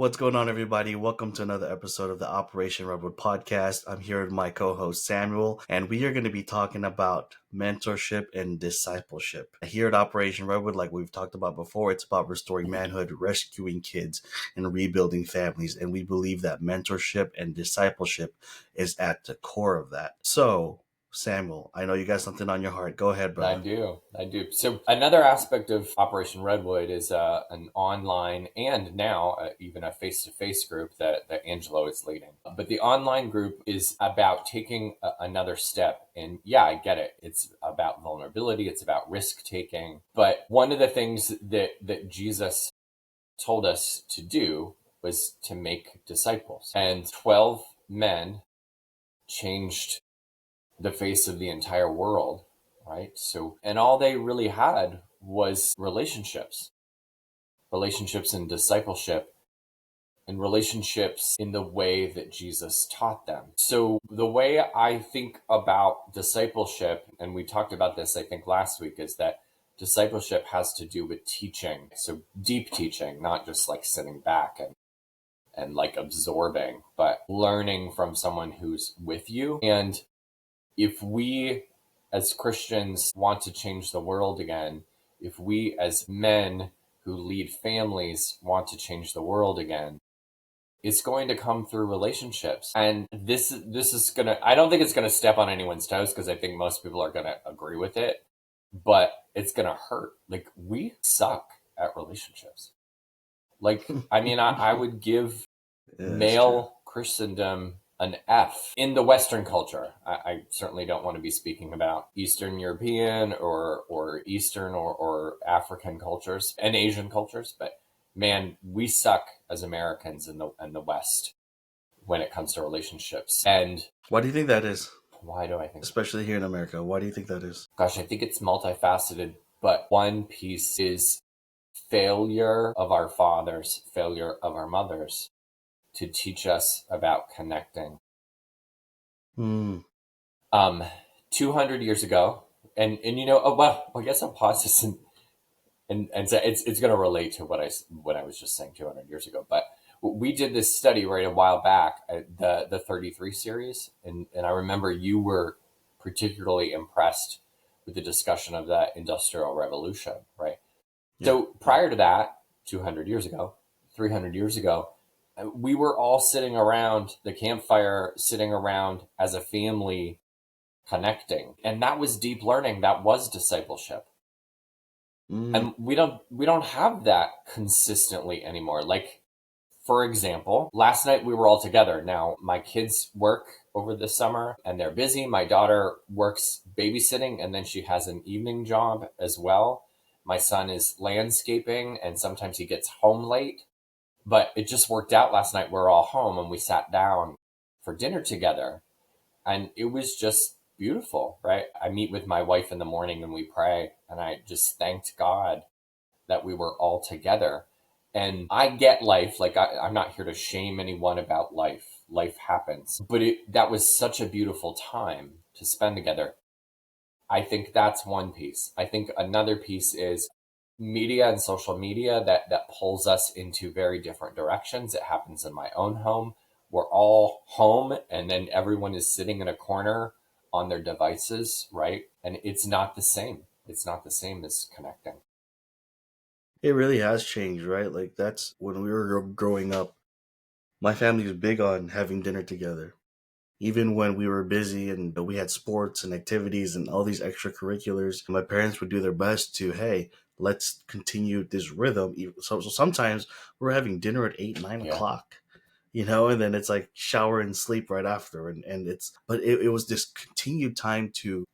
What's going on, everybody? Welcome to another episode of the Operation Redwood podcast. I'm here with my co-host Samuel, and we are going to be talking about mentorship and discipleship. Here at Operation Redwood, like we've talked about before, it's about restoring manhood, rescuing kids, and rebuilding families. And we believe that mentorship and discipleship is at the core of that. So, Samuel, I know you got something on your heart. Go ahead, I brother. do. So another aspect of Operation Redwood is an online and now even a face-to-face group that Angelo is leading. But the online group is about taking another step. And yeah, I get it. It's about vulnerability. It's about risk-taking. But one of the things that Jesus told us to do was to make disciples. And 12 men changed the face of the entire world, right? So, and all they really had was relationships and discipleship, and relationships in the way that Jesus taught them. So the way I think about discipleship, and we talked about this, I think last week, is that discipleship has to do with teaching. So deep teaching, not just like sitting back and like absorbing, but learning from someone who's with you. And if we as Christians want to change the world again, if we as men who lead families want to change the world again, it's going to come through relationships. And this is gonna, I don't think it's gonna step on anyone's toes because I think most people are gonna agree with it, but it's gonna hurt. Like, we suck at relationships. Like, I mean, I would give Yeah, that's true. male Christendom an F in the Western culture. I certainly don't want to be speaking about Eastern European or Eastern or African cultures and Asian cultures, but man, we suck as Americans in the West when it comes to relationships. And Why do you think that is? why do I think? Especially here in America. Why do you think that is? Gosh, I think it's multifaceted, but one piece is failure of our fathers, failure of our mothers to teach us about connecting. Hmm. 200 years ago, and oh, well, I guess I'll pause this and say it's going to relate to what I was just saying 200 years ago. But we did this study right a while back, the 33 series, and I remember you were particularly impressed with the discussion of the Industrial Revolution, right? Yeah. So prior to that, 200 years ago, 300 years ago, we were all sitting around the campfire, sitting around as a family, connecting. And that was deep learning. That was discipleship. Mm. And we don't have that consistently anymore. Like, for example, last night we were all together. Now, my kids work over the summer and they're busy. My daughter works babysitting and then she has an evening job as well. My son is landscaping and sometimes he gets home late. But it just worked out last night. We're all home and we sat down for dinner together. And it was just beautiful, right? I meet with my wife in the morning and we pray. And I just thanked God that we were all together. And I get life. Like, I'm not here to shame anyone about life. Life happens. But that was such a beautiful time to spend together. I think that's one piece. I think another piece is media and social media that pulls us into very different directions. It happens in my own home. We're all home and then everyone is sitting in a corner on their devices, right? And it's not the same. It's not the same as connecting. It really has changed, right? Like that's when we were growing up. My family was big on having dinner together. Even when we were busy and we had sports and activities and all these extracurriculars, my parents would do their best to, hey, let's continue this rhythm. So sometimes we're having dinner at 8, 9 Yeah. o'clock, and then it's like shower and sleep right after. But it was this continued time to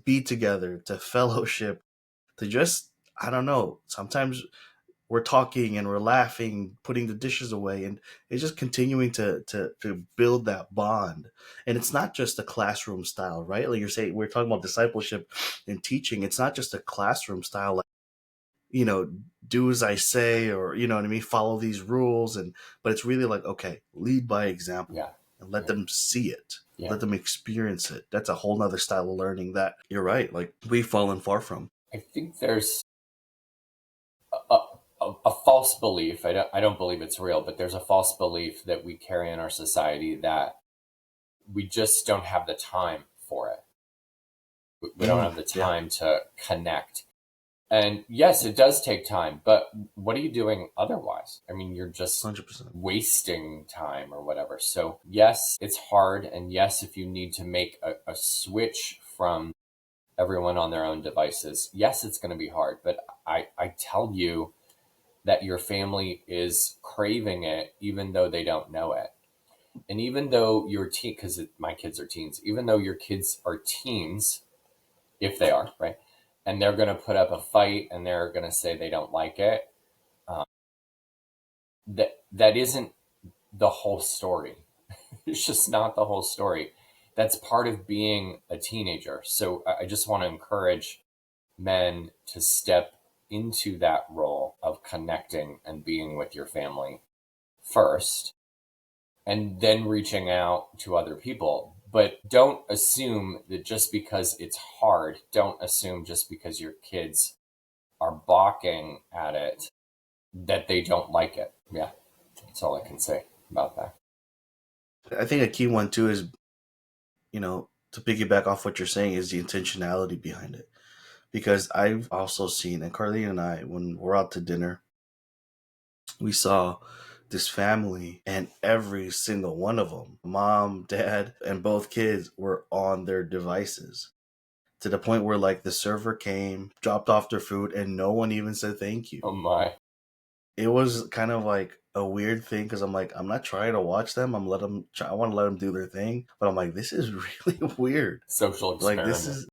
be together, to fellowship, to just, I don't know, sometimes we're talking and we're laughing, putting the dishes away, and it's just continuing to build that bond. And it's not just a classroom style, right? Like you're saying, we're talking about discipleship and teaching. It's not just a classroom style, like, do as I say, or you know what I mean, follow these rules, but it's really like, okay, lead by example Yeah. and let Yeah. them see it. Yeah. Let them experience it. That's a whole nother style of learning that you're right. Like we've fallen far from. I think there's a, a false belief. I don't believe it's real, but there's a false belief that we carry in our society that we just don't have the time for it. We don't have the Yeah, time to connect. And yes, it does take time, but what are you doing otherwise? I mean, you're just 100%. wasting time or whatever. So, yes, it's hard. And yes, if you need to make a switch from everyone on their own devices, yes, it's going to be hard. But I tell you that your family is craving it, even though they don't know it. And even though your teen, because my kids are teens, even though your kids are teens, if they are, right? And they're going to put up a fight and they're going to say they don't like it. Um, that isn't the whole story. It's just not the whole story. That's part of being a teenager. So I just want to encourage men to step into that role of connecting and being with your family first, and then reaching out to other people. But don't assume that just because it's hard, don't assume just because your kids are balking at it that they don't like it. Yeah, that's all I can say about that. I think a key one too is, to piggyback off what you're saying, is the intentionality behind it. Because I've also seen, and Carly and I, when we're out to dinner, we saw this family, and every single one of them, mom, dad, and both kids, were on their devices, to the point where like the server came, dropped off their food, and no one even said thank you. Oh my. It was kind of like a weird thing, because I'm like, I'm not trying to watch them. I want to let them do their thing, but I'm like, this is really weird. Social Like, this experiment. is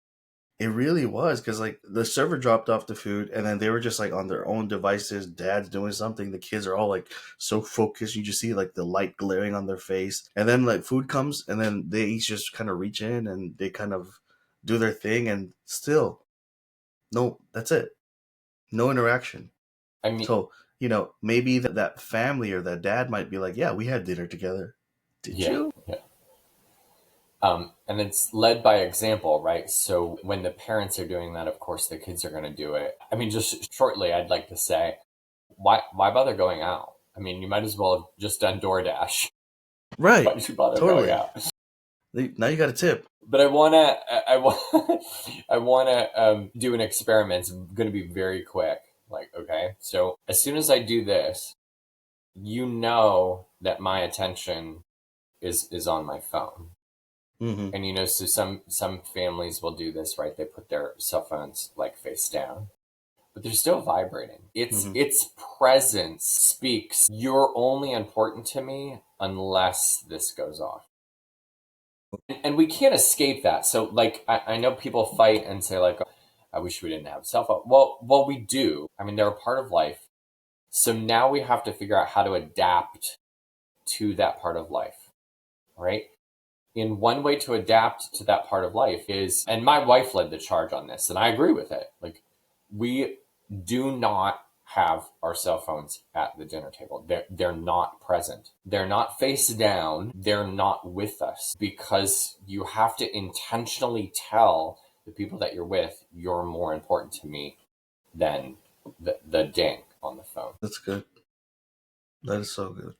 it really was, because like the server dropped off the food, and then they were just like on their own devices. Dad's doing something. The kids are all like so focused. You just see like the light glaring on their face, and then like food comes, and then they each just kind of reach in and they kind of do their thing, and still no. That's it. No interaction. I mean, So maybe that family or that dad might be like, yeah, we had dinner together. Did yeah, you? yeah. And it's led by example, right? So when the parents are doing that, of course, the kids are going to do it. I mean, just shortly, I'd like to say, why bother going out? I mean, you might as well have just done DoorDash. Why Right. did you bother going Totally. out? Now you got a tip. But I wanna do an experiment. It's going to be very quick. Like, okay, so as soon as I do this, you know that my attention is on my phone. Hmm. And so some families will do this, right? They put their cell phones like face down, but they're still vibrating. Its Hmm. its presence speaks. You're only important to me unless this goes off. And we can't escape that. So, like, I know people fight and say, like, I wish we didn't have cell phone. Well, we do. I mean, they're a part of life. So now we have to figure out how to adapt to that part of life, right? In one way to adapt to that part of life is, and my wife led the charge on this, and I agree with it. Like, we do not have our cell phones at the dinner table. They're not present. They're not face down. They're not with us, because you have to intentionally tell the people that you're with, you're more important to me than the ding on the phone. That's good. That is so good.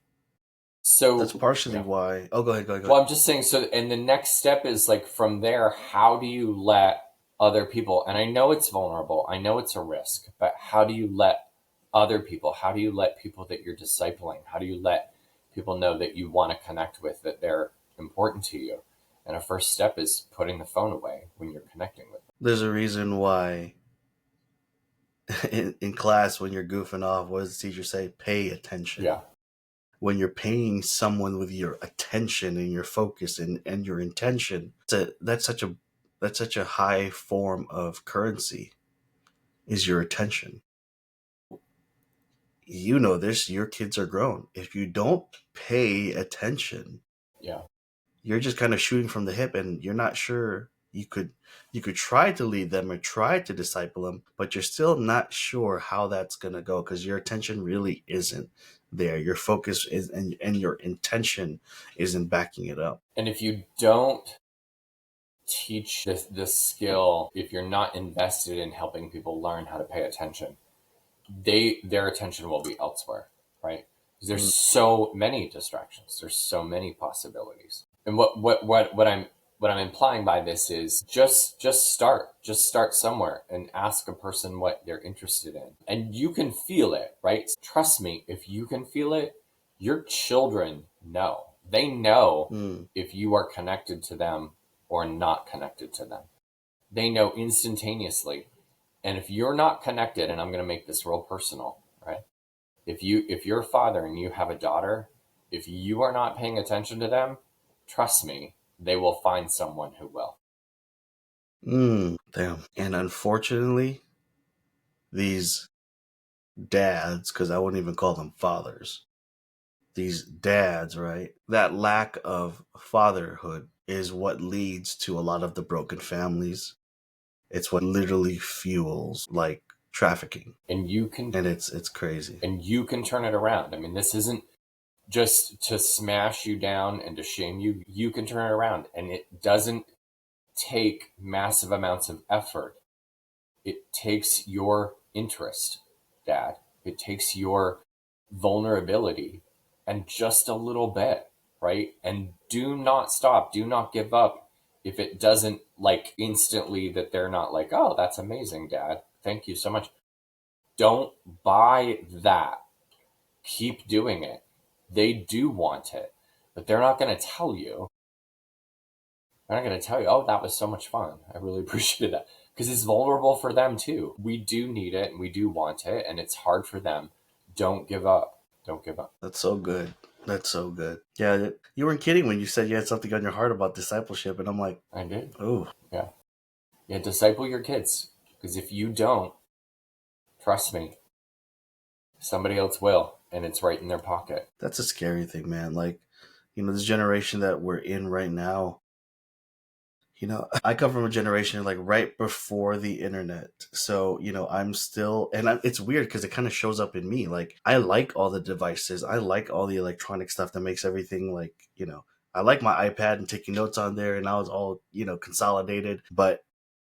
That's So, partially yeah. why. Oh, go ahead, go ahead, go Well, ahead. I'm just saying, so, and the next step is like from there, how do you let other people, and I know it's vulnerable, I know it's a risk, but how do you let other people, how do you let people that you're discipling, how do you let people know that you want to connect with, that they're important to you? And a first step is putting the phone away when you're connecting with them. There's a reason why in class, when you're goofing off, what does the teacher say? Pay attention. Yeah. When you're paying someone with your attention and your focus and your intention, that's such a high form of currency, is your attention. You know this, your kids are grown. If you don't pay attention, Yeah. you're just kind of shooting from the hip, and you're not sure. You could try to lead them or try to disciple them, but you're still not sure how that's going to go, because your attention really isn't there. Your focus is, and your intention isn't backing it up. And if you don't teach this skill, if you're not invested in helping people learn how to pay attention, their attention will be elsewhere, right? There's so many distractions. There's so many possibilities. And what I'm implying by this is just start somewhere and ask a person what they're interested in. And you can feel it, right? Trust me, if you can feel it, your children know. They know Mm. if you are connected to them or not connected to them. They know instantaneously. And if you're not connected, and I'm going to make this real personal, right? If you're a father and you have a daughter, if you are not paying attention to them, trust me, they will find someone who will. Damn. And unfortunately, these dads, because I wouldn't even call them fathers, these dads, right? That lack of fatherhood is what leads to a lot of the broken families. It's what literally fuels like trafficking. And It's crazy. you can turn it around. I mean, this isn't just to smash you down and to shame you. You can turn it around, and it doesn't take massive amounts of effort. It takes your interest, Dad. It takes your vulnerability and just a little bit, right? And do not stop. Do not give up if it doesn't like instantly that they're not like, oh, that's amazing, Dad. Thank you so much. Don't buy that. Keep doing it. They do want it, but they're not going to tell you. They're not going to tell you, oh, that was so much fun. I really appreciated that. Because it's vulnerable for them too. We do need it and we do want it, and it's hard for them. Don't give up. Don't give up. That's so good. That's so good. Yeah, you weren't kidding when you said you had something on your heart about discipleship, and I'm like, I did. oh, Yeah. Yeah, disciple your kids. Because if you don't, trust me, somebody else will. And it's right in their pocket. that's a scary thing, man. Like, this generation that we're in right now, I come from a generation like right before the internet. So, I'm still, and it's weird because it kind of shows up in me. Like, I like all the devices. I like all the electronic stuff that makes everything like, I like my iPad and taking notes on there, and now it's all, consolidated. But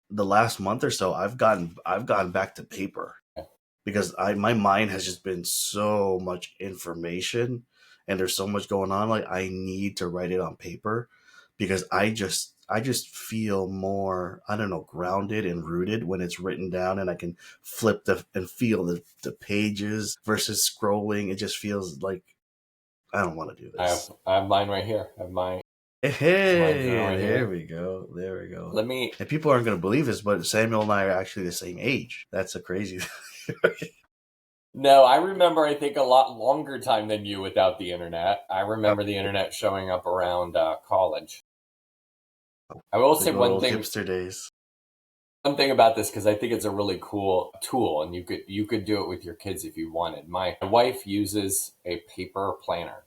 the last month or so, I've gone back to paper because my mind has just been so much information, and there's so much going on. Like, I need to write it on paper because I just feel more, I don't know, grounded and rooted when it's written down, and I can flip and feel the pages versus scrolling. It just feels like I don't want to do this. I have mine right here. I have my journal Hey, right there here. we go. There we go. Let me. And people aren't going to believe this, but Samuel and I are actually the same age. That's a crazy. No, I remember, I think, a lot longer time than you without the internet. I remember the internet showing up around college. I will say The one old thing. hipster days. One thing about this, because I think it's a really cool tool, and you could do it with your kids if you wanted. My wife uses a paper planner,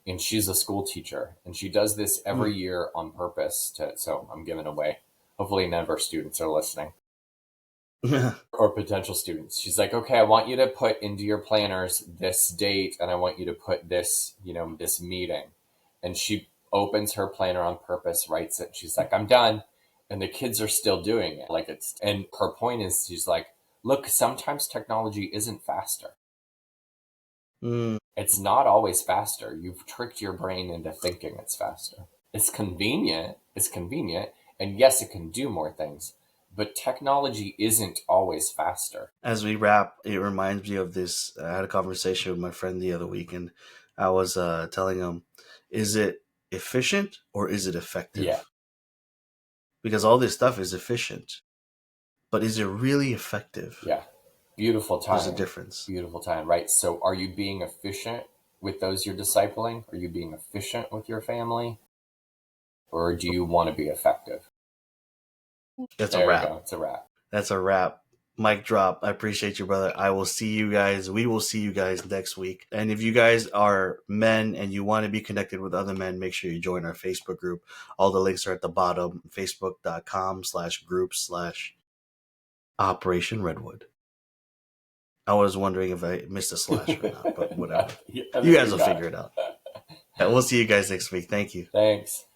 and she's a school teacher, and she does this every year on purpose. So I'm giving away. Hopefully, none of our students are listening or potential students. She's like, okay, I want you to put into your planners this date, and I want you to put this, this meeting. And she opens her planner on purpose, writes it. She's like, I'm done. And the kids are still doing it. And her point is, she's like, look, sometimes technology isn't faster. Mm. It's not always faster. You've tricked your brain into thinking it's faster. It's convenient. And yes, it can do more things, but technology isn't always faster. As we wrap, it reminds me of this. I had a conversation with my friend the other week, and I was telling him, is it efficient or is it effective? Yeah. Because all this stuff is efficient, but is it really effective? Yeah. Beautiful time. There's a difference. Beautiful time, right? So are you being efficient with those you're discipling? Are you being efficient with your family? Or do you want to be effective? That's There a wrap. you go. It's a wrap. That's a wrap. Mic drop. I appreciate you, brother. I will see you guys. We will see you guys next week. And if you guys are men and you want to be connected with other men, make sure you join our Facebook group. All the links are at the bottom. Facebook.com/group/Operation Redwood. I was wondering if I missed a slash or not, but whatever. You guys will figure it out. We'll see you guys next week. Thank you. Thanks.